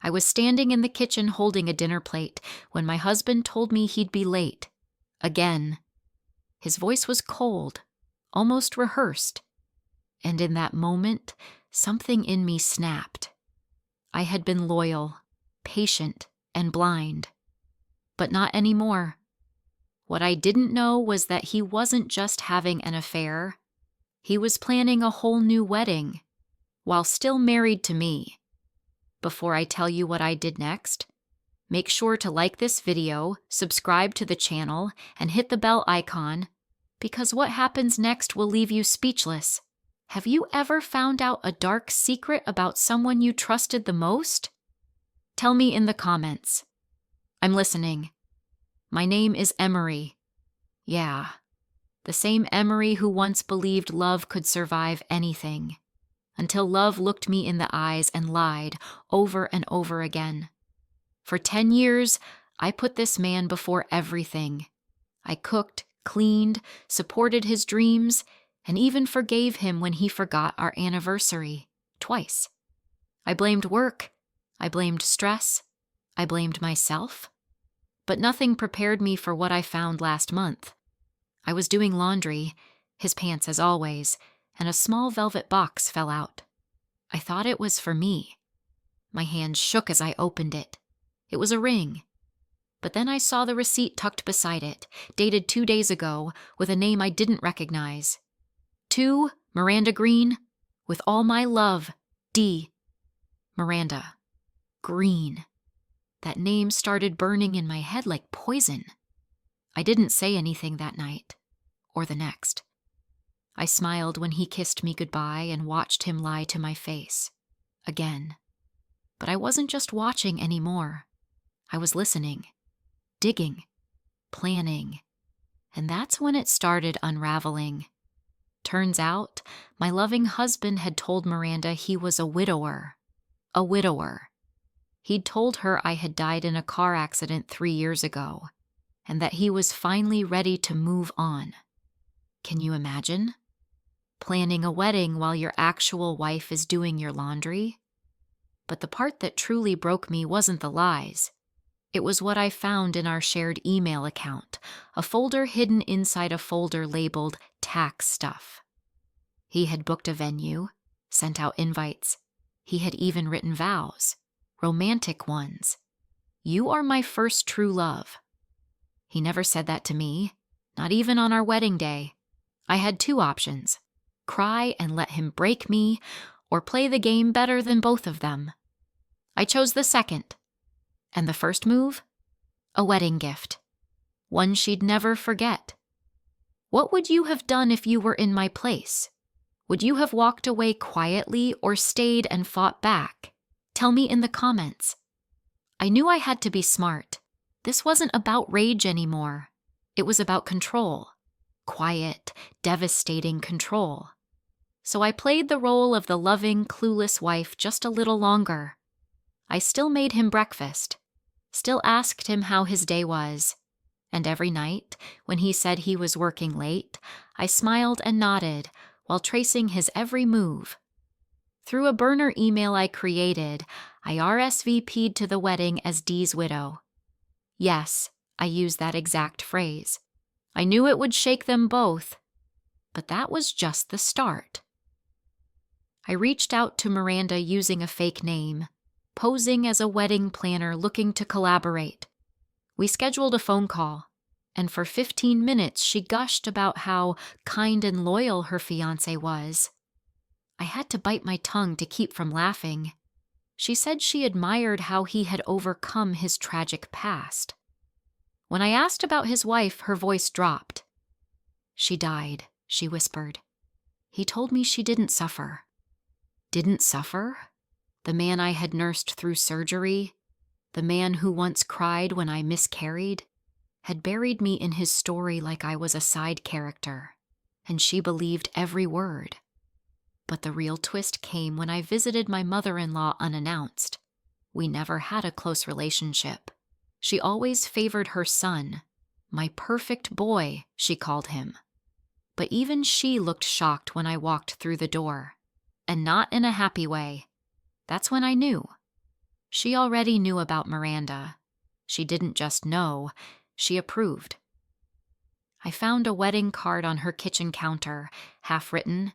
I was standing in the kitchen holding a dinner plate when my husband told me he'd be late. Again. His voice was cold, almost rehearsed. And in that moment, something in me snapped. I had been loyal, patient, and blind. But not anymore. What I didn't know was that he wasn't just having an affair. He was planning a whole new wedding, while still married to me. Before I tell you what I did next, make sure to like this video, subscribe to the channel, and hit the bell icon, because what happens next will leave you speechless. Have you ever found out a dark secret about someone you trusted the most? Tell me in the comments. I'm listening. My name is Emery. Yeah, the same Emery who once believed love could survive anything, until love looked me in the eyes and lied over and over again. For 10 years, I put this man before everything. I cooked, cleaned, supported his dreams, and even forgave him when he forgot our anniversary, twice. I blamed work, I blamed stress, I blamed myself. But nothing prepared me for what I found last month. I was doing laundry, his pants as always, and a small velvet box fell out. I thought it was for me. My hand shook as I opened it. It was a ring. But then I saw the receipt tucked beside it, dated 2 days ago, with a name I didn't recognize. To Miranda Green, with all my love, D. Miranda. Green. That name started burning in my head like poison. I didn't say anything that night, or the next. I smiled when he kissed me goodbye and watched him lie to my face. Again. But I wasn't just watching anymore. I was listening, digging, planning. And that's when it started unraveling. Turns out, my loving husband had told Miranda he was a widower. A widower. He'd told her I had died in a car accident 3 years ago, and that he was finally ready to move on. Can you imagine? Planning a wedding while your actual wife is doing your laundry? But the part that truly broke me wasn't the lies. It was what I found in our shared email account, a folder hidden inside a folder labeled tax stuff. He had booked a venue, sent out invites. He had even written vows, romantic ones. You are my first true love. He never said that to me, not even on our wedding day. I had 2 options. Cry and let him break me, or play the game better than both of them. I chose the second. And the first move? A wedding gift. One she'd never forget. What would you have done if you were in my place? Would you have walked away quietly or stayed and fought back? Tell me in the comments. I knew I had to be smart. This wasn't about rage anymore. It was about control. Quiet, devastating control. So I played the role of the loving, clueless wife just a little longer. I still made him breakfast, still asked him how his day was, and every night, when he said he was working late, I smiled and nodded while tracing his every move. Through a burner email I created, I RSVP'd to the wedding as Dee's widow. Yes, I used that exact phrase. I knew it would shake them both, but that was just the start. I reached out to Miranda using a fake name, posing as a wedding planner looking to collaborate. We scheduled a phone call, and for 15 minutes she gushed about how kind and loyal her fiancé was. I had to bite my tongue to keep from laughing. She said she admired how he had overcome his tragic past. When I asked about his wife, her voice dropped. She died, she whispered. He told me she didn't suffer. Didn't suffer? The man I had nursed through surgery, the man who once cried when I miscarried, had buried me in his story like I was a side character, and she believed every word. But the real twist came when I visited my mother-in-law unannounced. We never had a close relationship. She always favored her son, my perfect boy, she called him. But even she looked shocked when I walked through the door, and not in a happy way. That's when I knew. She already knew about Miranda. She didn't just know, she approved. I found a wedding card on her kitchen counter, half written,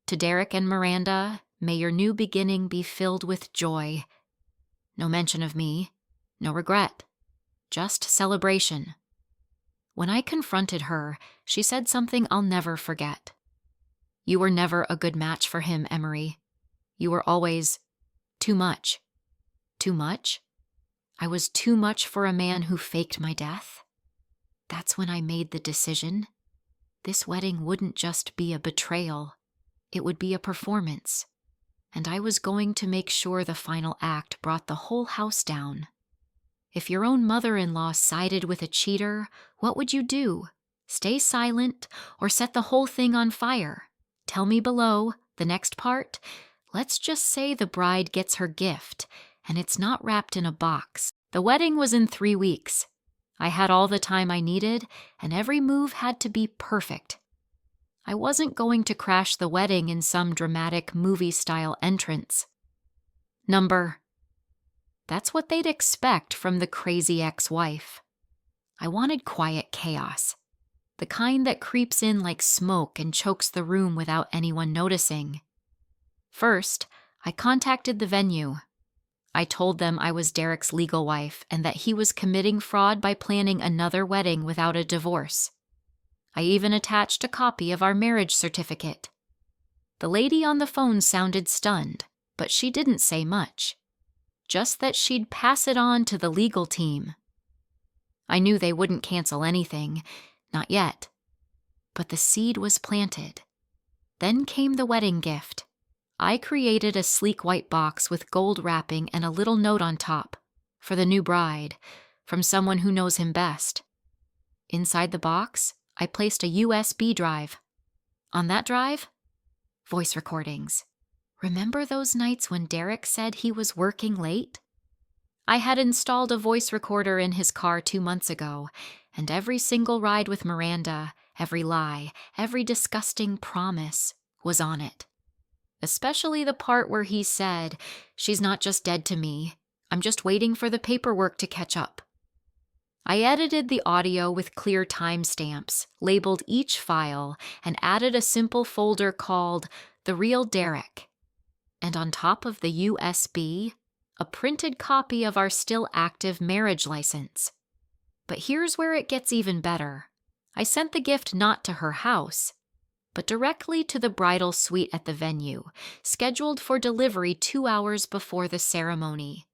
"To Derek and Miranda, may your new beginning be filled with joy." No mention of me, no regret, just celebration. When I confronted her, she said something I'll never forget. "You were never a good match for him, Emery. You were always too much." Too much? I was too much for a man who faked my death? That's when I made the decision. This wedding wouldn't just be a betrayal. It would be a performance. And I was going to make sure the final act brought the whole house down. If your own mother-in-law sided with a cheater, what would you do? Stay silent or set the whole thing on fire? Tell me below, the next part. Let's just say the bride gets her gift, and it's not wrapped in a box. The wedding was in 3 weeks. I had all the time I needed, and every move had to be perfect. I wasn't going to crash the wedding in some dramatic movie-style entrance. That's what they'd expect from the crazy ex-wife. I wanted quiet chaos, the kind that creeps in like smoke and chokes the room without anyone noticing. First, I contacted the venue. I told them I was Derek's legal wife and that he was committing fraud by planning another wedding without a divorce. I even attached a copy of our marriage certificate. The lady on the phone sounded stunned, but she didn't say much. Just that she'd pass it on to the legal team. I knew they wouldn't cancel anything, not yet. But the seed was planted. Then came the wedding gift. I created a sleek white box with gold wrapping and a little note on top, for the new bride, from someone who knows him best. Inside the box, I placed a USB drive. On that drive, voice recordings. Remember those nights when Derek said he was working late? I had installed a voice recorder in his car 2 months ago, and every single ride with Miranda, every lie, every disgusting promise was on it. Especially the part where he said, "She's not just dead to me. I'm just waiting for the paperwork to catch up." I edited the audio with clear timestamps, labeled each file, and added a simple folder called The Real Derek. And on top of the USB, a printed copy of our still active marriage license. But here's where it gets even better. I sent the gift not to her house, but directly to the bridal suite at the venue, scheduled for delivery 2 hours before the ceremony.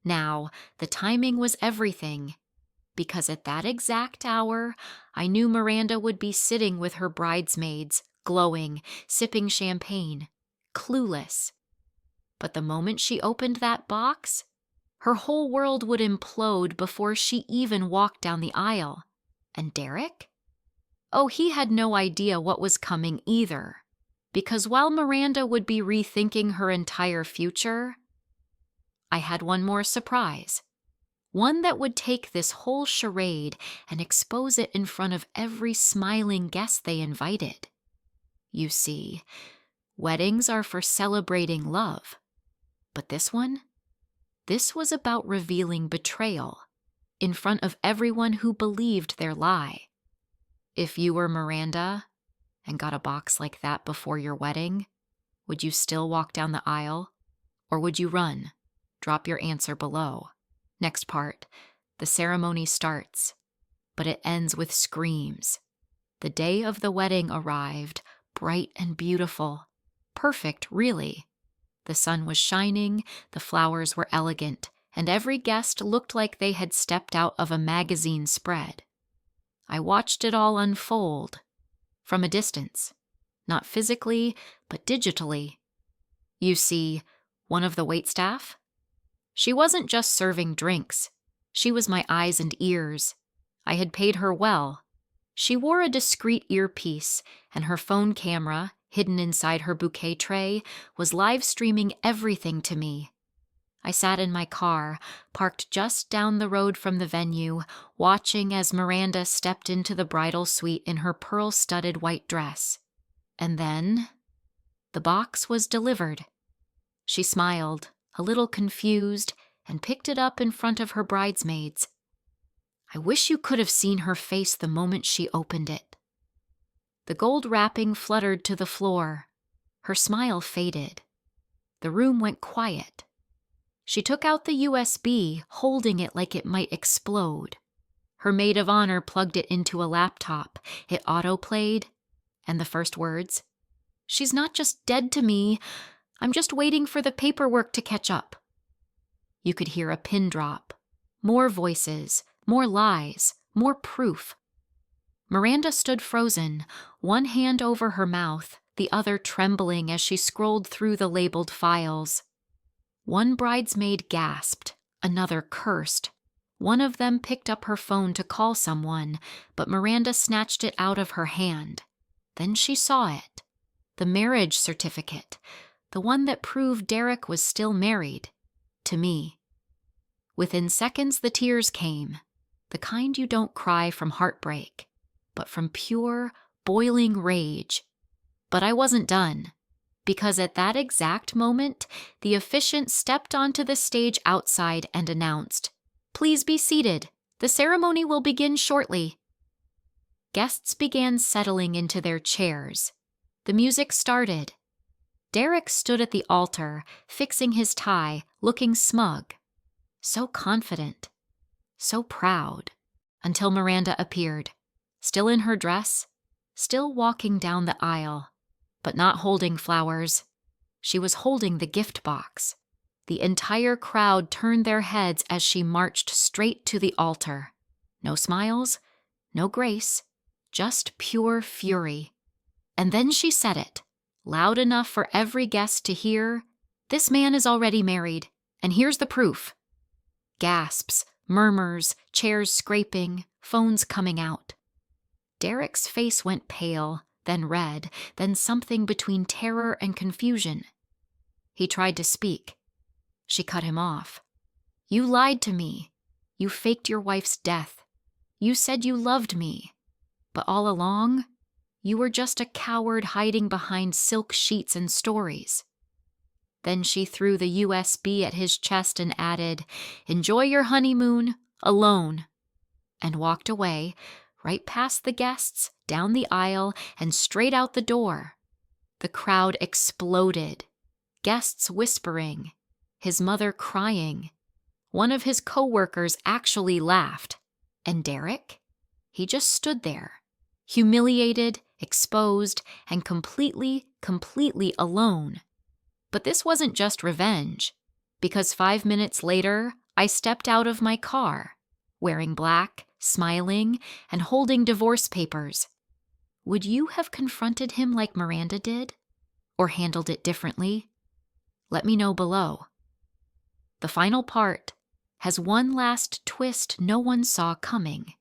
Now, the timing was everything, because at that exact hour, I knew Miranda would be sitting with her bridesmaids, glowing, sipping champagne, clueless. But the moment she opened that box, her whole world would implode before she even walked down the aisle. And Derek? Oh, he had no idea what was coming either, because while Miranda would be rethinking her entire future, I had one more surprise. One that would take this whole charade and expose it in front of every smiling guest they invited. You see, weddings are for celebrating love. But this was about revealing betrayal in front of everyone who believed their lie. If you were Miranda and got a box like that before your wedding, would you still walk down the aisle? Or would you run? Drop your answer below. Next part, the ceremony starts, but it ends with screams. The day of the wedding arrived, bright and beautiful. Perfect, really. The sun was shining, the flowers were elegant, and every guest looked like they had stepped out of a magazine spread. I watched it all unfold, from a distance, not physically, but digitally. You see, one of the waitstaff? She wasn't just serving drinks. She was my eyes and ears. I had paid her well. She wore a discreet earpiece, and her phone camera, hidden inside her bouquet tray, was live streaming everything to me. I sat in my car, parked just down the road from the venue, watching as Miranda stepped into the bridal suite in her pearl-studded white dress. And then, the box was delivered. She smiled, a little confused, and picked it up in front of her bridesmaids. I wish you could have seen her face the moment she opened it. The gold wrapping fluttered to the floor. Her smile faded. The room went quiet. She took out the USB, holding it like it might explode. Her maid of honor plugged it into a laptop. It auto-played, and the first words, "She's not just dead to me. I'm just waiting for the paperwork to catch up." You could hear a pin drop. More voices, more lies, more proof. Miranda stood frozen, one hand over her mouth, the other trembling as she scrolled through the labeled files. One bridesmaid gasped, another cursed. One of them picked up her phone to call someone, but Miranda snatched it out of her hand. Then she saw it. The marriage certificate, the one that proved Derek was still married. To me. Within seconds the tears came, the kind you don't cry from heartbreak, but from pure, boiling rage. But I wasn't done, because at that exact moment, the officiant stepped onto the stage outside and announced, "Please be seated. The ceremony will begin shortly." Guests began settling into their chairs. The music started. Derek stood at the altar, fixing his tie, looking smug. So confident. So proud. Until Miranda appeared, still in her dress, still walking down the aisle, but not holding flowers. She was holding the gift box. The entire crowd turned their heads as she marched straight to the altar. No smiles, no grace, just pure fury. And then she said it, loud enough for every guest to hear, "This man is already married, and here's the proof." Gasps, murmurs, chairs scraping, phones coming out. Derek's face went pale, then red, then something between terror and confusion. He tried to speak. She cut him off. "You lied to me. You faked your wife's death. You said you loved me. But all along, you were just a coward hiding behind silk sheets and stories." Then she threw the USB at his chest and added, "Enjoy your honeymoon, alone," and walked away, right past the guests, down the aisle, and straight out the door. The crowd exploded. Guests whispering, his mother crying. One of his co-workers actually laughed. And Derek? He just stood there, humiliated, exposed, and completely alone. But this wasn't just revenge, because 5 minutes later, I stepped out of my car, wearing black, smiling, and holding divorce papers. Would you have confronted him like Miranda did? Or handled it differently? Let me know below. The final part has one last twist no one saw coming.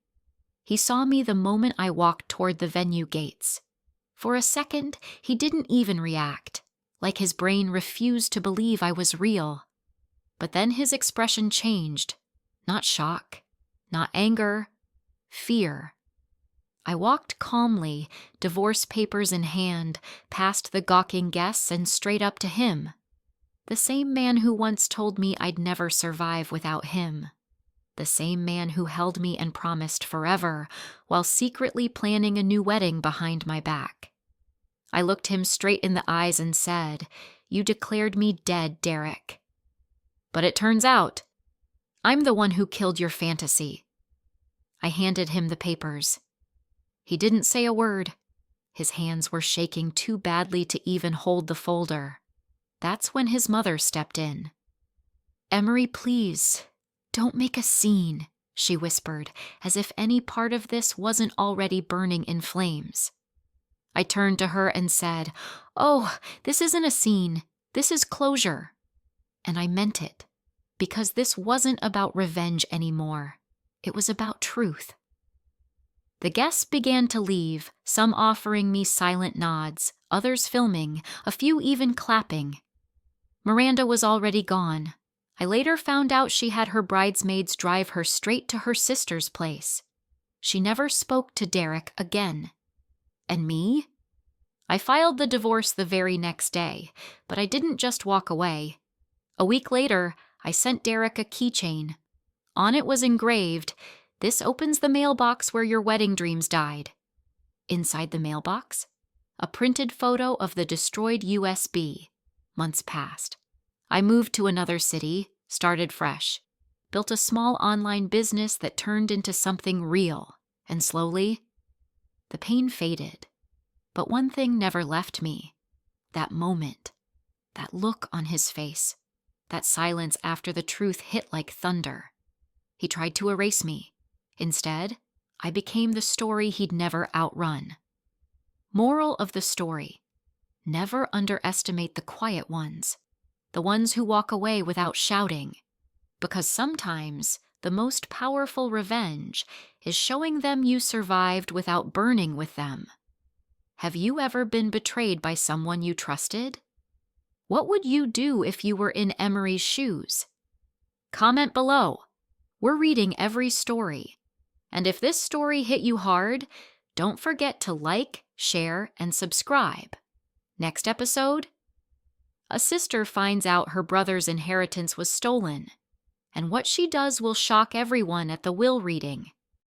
He saw me the moment I walked toward the venue gates. For a second, he didn't even react, like his brain refused to believe I was real. But then his expression changed. Not shock, not anger, fear. I walked calmly, divorce papers in hand, past the gawking guests and straight up to him. The same man who once told me I'd never survive without him. The same man who held me and promised forever, while secretly planning a new wedding behind my back. I looked him straight in the eyes and said, "You declared me dead, Derek. But it turns out, I'm the one who killed your fantasy." I handed him the papers. He didn't say a word. His hands were shaking too badly to even hold the folder. That's when his mother stepped in. "Emery, please, don't make a scene," she whispered, as if any part of this wasn't already burning in flames. I turned to her and said, "Oh, this isn't a scene. This is closure." And I meant it, because this wasn't about revenge anymore. It was about truth. The guests began to leave, some offering me silent nods, others filming, a few even clapping. Miranda was already gone. I later found out she had her bridesmaids drive her straight to her sister's place. She never spoke to Derek again. And me? I filed the divorce the very next day, but I didn't just walk away. A week later, I sent Derek a keychain. On it was engraved, "This opens the mailbox where your wedding dreams died." Inside the mailbox, a printed photo of the destroyed USB. Months passed. I moved to another city, started fresh, built a small online business that turned into something real, and slowly, the pain faded. But one thing never left me. That moment, that look on his face, that silence after the truth hit like thunder. He tried to erase me. Instead, I became the story he'd never outrun. Moral of the story: never underestimate the quiet ones, the ones who walk away without shouting, because sometimes the most powerful revenge is showing them you survived without burning with them. Have you ever been betrayed by someone you trusted? What would you do if you were in Emery's shoes? Comment below. We're reading every story. And if this story hit you hard, don't forget to like, share, and subscribe. Next episode: a sister finds out her brother's inheritance was stolen, and what she does will shock everyone at the will reading.